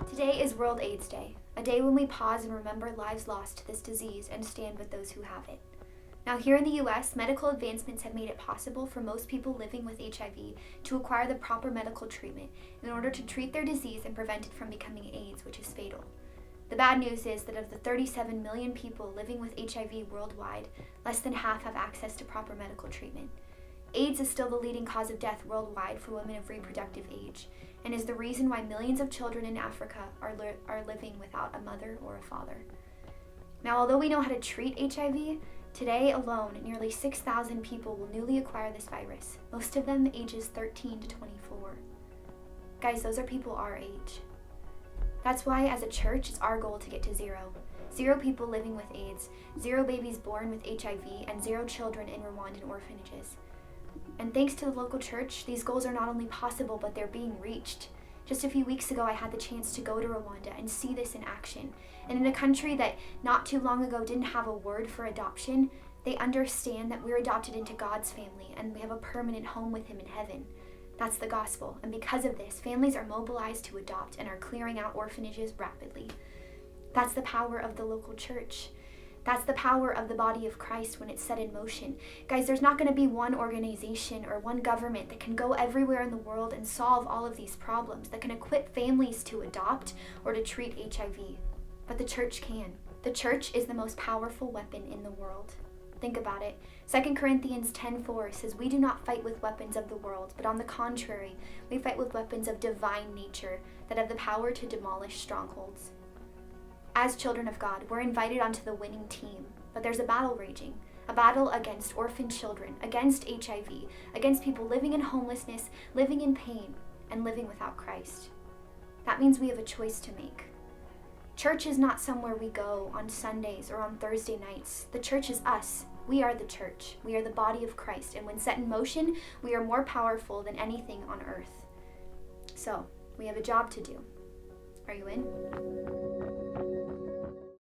Today is World AIDS Day, a day when we pause and remember lives lost to this disease and stand with those who have it. Now, here in the U.S., medical advancements have made it possible for most people living with HIV to acquire the proper medical treatment in order to treat their disease and prevent it from becoming AIDS, which is fatal. The bad news is that of the 37 million people living with HIV worldwide, less than half have access to proper medical treatment. AIDS is still the leading cause of death worldwide for women of reproductive age, and is the reason why millions of children in Africa are living without a mother or a father. Now, although we know how to treat HIV, today alone, nearly 6,000 people will newly acquire this virus, most of them ages 13 to 24. Guys, those are people our age. That's why, as a church, it's our goal to get to zero. 0 people living with AIDS, 0 babies born with HIV, and 0 children in Rwandan orphanages. And thanks to the local church, these goals are not only possible, but they're being reached. Just a few weeks ago, I had the chance to go to Rwanda and see this in action. And in a country that not too long ago didn't have a word for adoption, they understand that we're adopted into God's family and we have a permanent home with Him in heaven. That's the gospel. And because of this, families are mobilized to adopt and are clearing out orphanages rapidly. That's the power of the local church. That's the power of the body of Christ when it's set in motion. Guys, there's not going to be one organization or one government that can go everywhere in the world and solve all of these problems, that can equip families to adopt or to treat HIV. But the church can. The church is the most powerful weapon in the world. Think about it. 2 Corinthians 10:4 says, "We do not fight with weapons of the world, but on the contrary, we fight with weapons of divine nature that have the power to demolish strongholds." As children of God, we're invited onto the winning team, but there's a battle raging, a battle against orphan children, against HIV, against people living in homelessness, living in pain, and living without Christ. That means we have a choice to make. Church is not somewhere we go on Sundays or on Thursday nights. The church is us. We are the church. We are the body of Christ, and when set in motion, we are more powerful than anything on earth. So, we have a job to do. Are you in?